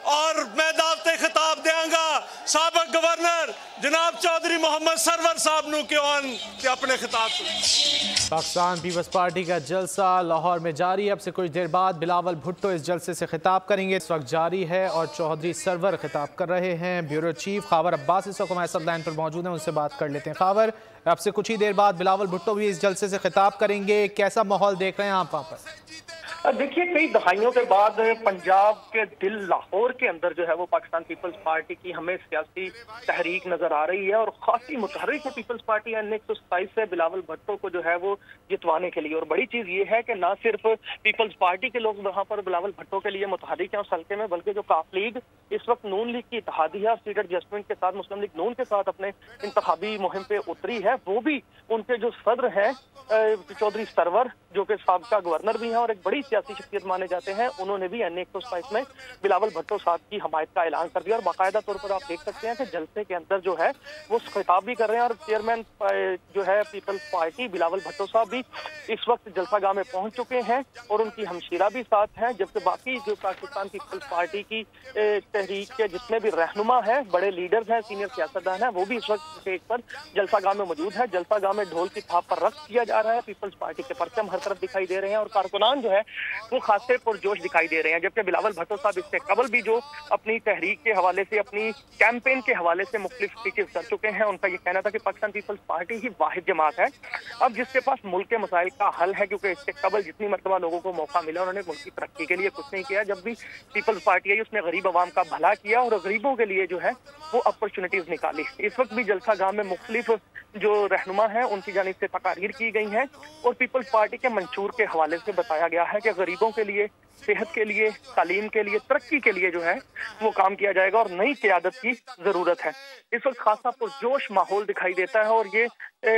اور میں दावत खिताब देंगा साबिक गवर्नर जनाब चौधरी मोहम्मद सरवर साहब नू के अपने खिताब पाकिस्तान पीपल्स पार्टी का जलसा लाहौर में जारी। अब से कुछ देर बाद बिलावल भुट्टो इस जलसे से खिताब करेंगे। इस वक्त जारी है और चौधरी सरवर खिताब कर रहे हैं। ब्यूरो चीफ खावर अब्बास इस वक्त हमारे साथ लाइन पर मौजूद हैं, उनसे बात कर लेते हैं। खावर, अब से कुछ ही देर बाद बिलावल भुट्टो भी इस जलसे से खिताब करेंगे, कैसा माहौल देख रहे हैं आप वहाँ पर? देखिए, कई दहाइयों के बाद पंजाब के दिल लाहौर के अंदर जो है वो पाकिस्तान पीपल्स पार्टी की हमें सियासी तहरीक नजर आ रही है और खासी मुतहर्रिक है पीपल्स पार्टी N127 से बिलावल भुट्टो को जो है वो जितवाने के लिए। और बड़ी चीज ये है कि ना सिर्फ पीपल्स पार्टी के लोग वहां पर बिलावल भुट्टो के लिए मुतहर्रिक हैं उस हल्के में, बल्कि जो काफ लीग इस वक्त नून लीग की इत्तेहादिया सीट एडजस्टमेंट के साथ मुस्लिम लीग नून के साथ अपने इंतखाबी मुहिम पे उतरी है, वो भी उनके जो सदर हैं चौधरी सरवर, जो कि साबका गवर्नर भी हैं और एक बड़ी सियासी शख्सियत माने जाते हैं, उन्होंने भी N127 में बिलावल भुट्टो साहब की हमायत का ऐलान कर दिया। और बाकायदा तौर पर आप देख सकते हैं कि जलसे के अंदर जो है वो खिताब भी कर रहे हैं। और चेयरमैन जो है पीपल्स पार्टी बिलावल भुट्टो साहब भी इस वक्त जलसागाह में पहुंच चुके हैं और उनकी हमशीरा भी साथ हैं, जबकि बाकी जो पाकिस्तान पीपल्स पार्टी की तहरीक के जितने भी रहनुमा हैं, बड़े लीडर्स हैं, सीनियर सियासतदान हैं, वो भी इस वक्त स्टेज पर जलसागाह में मौजूद है। जलसागाह में ढोल की थाप पर रक्स किया जा रहा है, पीपल्स पार्टी के परचम हर तरफ दिखाई दे रहे हैं और कारकुनान जो है वो खासे पुरजोश दिखाई दे रहे हैं। जबकि बिलावल भुट्टो साहब इससे कबल भी जो अपनी तहरीक के हवाले से, अपनी कैंपेन के हवाले से मुख्तलिफ स्पीचेस कर चुके हैं। उनका ये कहना था कि पाकिस्तान पीपल्स पार्टी ही वाहिद जमात है अब जिसके पास मुल्क के मसाइल का हल है, क्योंकि इससे कबल जितनी मरतबा लोगों को मौका मिला उन्होंने मुल्क की तरक्की के लिए कुछ नहीं किया। जब भी पीपल्स पार्टी आई उसने गरीब आवाम का भला किया और गरीबों के लिए जो है वो अपॉर्चुनिटीज निकाली। इस वक्त भी जलसा गाह में मुख्तलिफ जो रहनुमा है उनकी जानिब से तकारीर की गई हैं और पीपल्स पार्टी के मंशूर के हवाले से बताया गया है कि गरीबों के लिए, सेहत के लिए, तालीम के लिए, तरक्की के लिए जो है वो काम किया जाएगा और नई क़यादत की जरूरत है। इस वक्त खासा पुरजोश माहौल दिखाई देता है और ये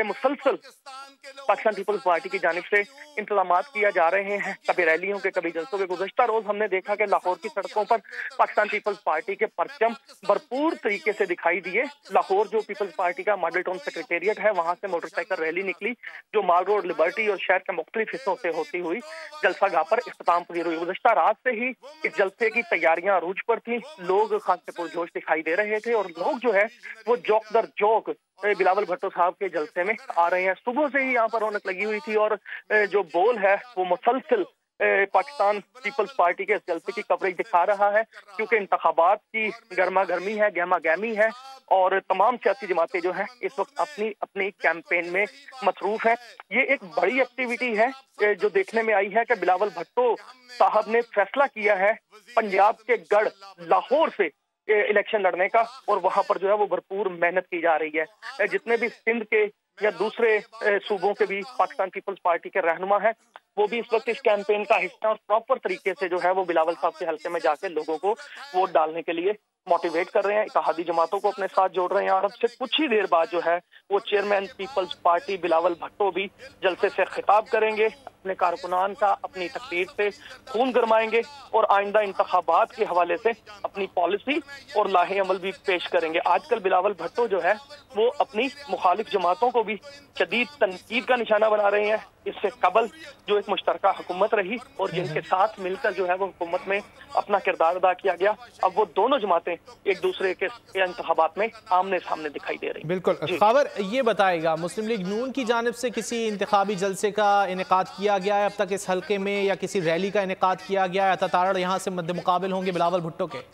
मुसलसल पाकिस्तान पीपल्स पार्टी की जानिब से इंतजामात किया जा रहे हैं, कभी रैलियों के, कभी जलसों के। गुज़श्ता रोज हमने देखा कि लाहौर की सड़कों पर पाकिस्तान पीपल्स पार्टी के परचम भरपूर तरीके से दिखाई दिए। लाहौर जो पीपल्स पार्टी का मॉडल टाउन सेक्रेटेरिएट है, वहां से मोटरसाइकिल रैली निकली जो माल रोड, लिबर्टी और शहर के मुख्तलिफ हिस्सों से होती हुई जलसा गाह पर इख्तिताम पजीर हुई। गुज़श्ता रात से ही इस जलसे की तैयारियां अरूज पर थी, लोग खासे पुरजोश दिखाई दे रहे थे और लोग जो है वो चौक दर चौक बिलावल भुट्टो साहब के जलसे में आ रहे हैं। सुबह से ही यहाँ पर रौनक लगी हुई थी और जो बोल है वो मुसलसल पाकिस्तान पीपल्स पार्टी के इस जलसे की कवरेज दिखा रहा है, क्योंकि इंतखाबात की गर्मा गर्मी है, गहमा गहमी है और तमाम सियासी जमातें जो हैं इस वक्त अपनी अपनी कैंपेन में मसरूफ है। ये एक बड़ी एक्टिविटी है जो देखने में आई है कि बिलावल भुट्टो साहब ने फैसला किया है पंजाब के गढ़ लाहौर से इलेक्शन लड़ने का और वहां पर जो है वो भरपूर मेहनत की जा रही है। जितने भी सिंध के या दूसरे सूबों के भी पाकिस्तान पीपल्स पार्टी के रहनुमा हैं वो भी इस वक्त इस कैंपेन का हिस्सा और प्रॉपर तरीके से जो है वो बिलावल साहब के हल्के में जाके लोगों को वोट डालने के लिए मोटिवेट कर रहे हैं, इत्तेहादी जमातों को अपने साथ जोड़ रहे हैं। और अब से कुछ ही देर बाद जो है वो चेयरमैन पीपल्स पार्टी बिलावल भुट्टो भी जलसे से खिताब करेंगे, अपने कारकुनान का अपनी तकरीर से खून गरमाएंगे और आइंदा इंतखाबात के हवाले से अपनी पॉलिसी और लाहे अमल भी पेश करेंगे। आजकल बिलावल भुट्टो जो है वो अपनी मुखालिफ जमातों को भी शदीद तनकीद का निशाना बना रहे हैं। इससे कबल जो एक मुश्तरका हुकूमत रही और जिनके साथ मिलकर जो है वो हुकूमत में अपना किरदार अदा किया गया, अब वो दोनों जमातें एक दूसरे के इंतखाबात में आमने सामने दिखाई दे रही। बिल्कुल। खबर ये बताएगा, मुस्लिम लीग नून की जानिब से किसी इंतखाबी जलसे का इनेकाद किया गया है अब तक इस हल्के में, या किसी रैली का इनेकाद किया गया है? तारड़ यहाँ से मद्दे मुकाबिल होंगे बिलावल भुट्टो के?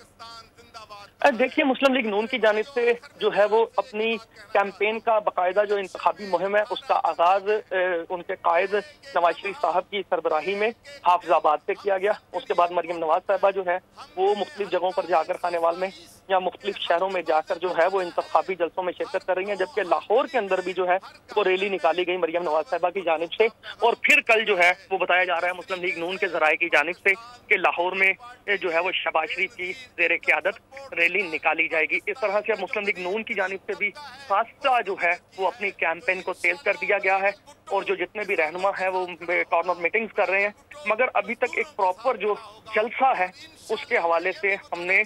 देखिए, मुस्लिम लीग नून की जानिब से जो है वो अपनी कैंपेन का बाकायदा जो इंतखाबी मुहिम है उसका आगाज उनके कायद नवाज शरीफ साहब की सरबराही में हाफिजाबाद से किया गया। उसके बाद मरियम नवाज साहबा जो है वो मुख्तलिफ जगहों पर जाकर खानेवाल में या मुख्तलिफ शहरों में जाकर जो है वो इंतखाबी जलसों में शिरकत कर रही हैं। जबकि लाहौर के अंदर भी जो है वो रैली निकाली गई मरियम नवाज साहबा की जानिब से और फिर कल जो है वो बताया जा रहा है मुस्लिम लीग नून के जराये की जानिब से कि लाहौर में जो है वो शहबाज शरीफ की ज़ेर क़यादत रैली निकाली जाएगी। इस तरह से अब मुस्लिम लीग नून की जानिब से भी खासा जो है वो अपनी कैंपेन को तेज कर दिया गया है और जो जितने भी रहनुमा है वो कॉर्नर मीटिंग्स कर रहे हैं, मगर अभी तक एक प्रॉपर जो जलसा है उसके हवाले से हमने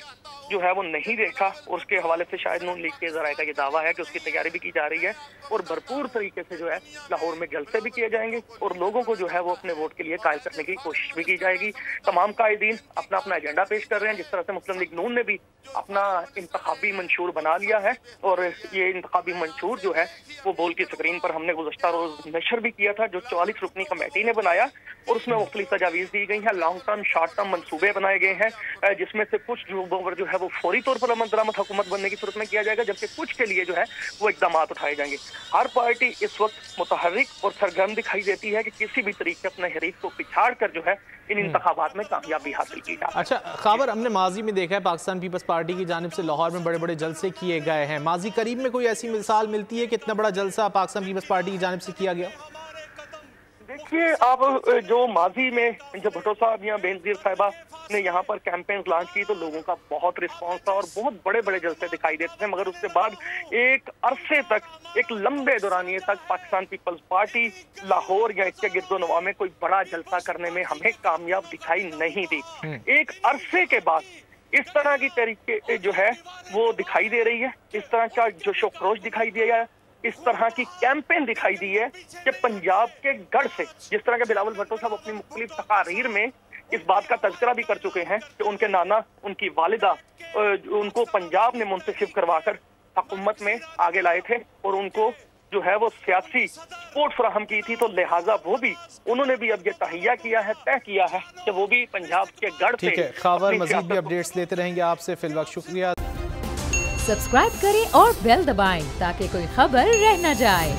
जो है वो नहीं देखा, और उसके हवाले से शायद नून लीग के ज़राए का ये दावा है कि उसकी तैयारी भी की जा रही है और भरपूर तरीके से जो है लाहौर में जलसे भी किए जाएंगे और लोगों को जो है वो अपने वोट के लिए कायल करने की कोशिश भी की जाएगी। तमाम कायदीन अपना अपना एजेंडा पेश कर रहे हैं, जिस तरह से मुस्लिम लीग नून ने भी अपना इंतखाबी मंशूर बना लिया है, और ये इंतखाबी मंशूर जो है वो बोल की स्क्रीन पर हमने गुज़श्ता रोज नशर भी किया था, जो 44 रुकनी कमेटी ने बनाया, और उसमें मुख्तलिफ तजावीज़ दी गई हैं, लॉन्ग टर्म शॉर्ट टर्म मंसूबे बनाए गए हैं, जिसमें से कुछ जो है वो फौरी तौर पर अमल दरामद हुकूमत बनने की सूरत में किया जाएगा, जबकि कुछ के लिए जो है वो इकदाम उठाए जाएंगे। हर पार्टी इस वक्त मुतहर्रिक और सरगर्म दिखाई देती है कि किसी भी तरीके अपने हरीफ को पिछाड़ कर जो है इन इंतखाबात में कामयाबी हासिल की जाए। अच्छा खबर, हमने माजी में देखा है पाकिस्तान पीपल्स पार्टी की जानिब से लाहौर में बड़े बड़े जलसे किए गए हैं, माजी करीब में कोई ऐसी मिसाल मिलती है कि इतना बड़ा जलसा पाकिस्तान पीपल्स पार्टी की जानिब से किया गया? देखिए, अब जो माजी में जब भुट्टो साहब या बेनजीर साहिबा ने यहाँ पर कैंपेन लॉन्च की तो लोगों का बहुत रिस्पांस था और बहुत बड़े बड़े जलसे दिखाई देते थे, मगर उसके बाद एक अरसे तक, एक लंबे दौरानिए तक पाकिस्तान पीपल्स पार्टी लाहौर या इसके गिरदोनवा में कोई बड़ा जलसा करने में हमें कामयाब दिखाई नहीं दी। एक अरसे के बाद इस तरह की तरीके जो है वो दिखाई दे रही है, इस तरह का जोशो खरोश दिखाई दिया है, इस तरह की कैंपेन दिखाई दी है कि पंजाब के गढ़ से, जिस तरह के बिलावल भुट्टो साहब अपनी मुख्तलिफ तकारीर में इस बात का तज़किरा भी कर चुके हैं कि उनके नाना, उनकी वालिदा उनको पंजाब ने मुंतखब करवाकर हुकूमत में आगे लाए थे और उनको जो है वो सियासी सपोर्ट फराहम की थी, तो लिहाजा वो भी उन्होंने भी अब ये तहैया किया है, तय किया है कि वो भी पंजाब के गढ़ से। ठीक है खबर, मजीद भी अपडेट्स लेते रहेंगे आपसे, फिल वक्त शुक्रिया। सब्सक्राइब करें और बेल दबाएं ताकि कोई खबर रह न जाए।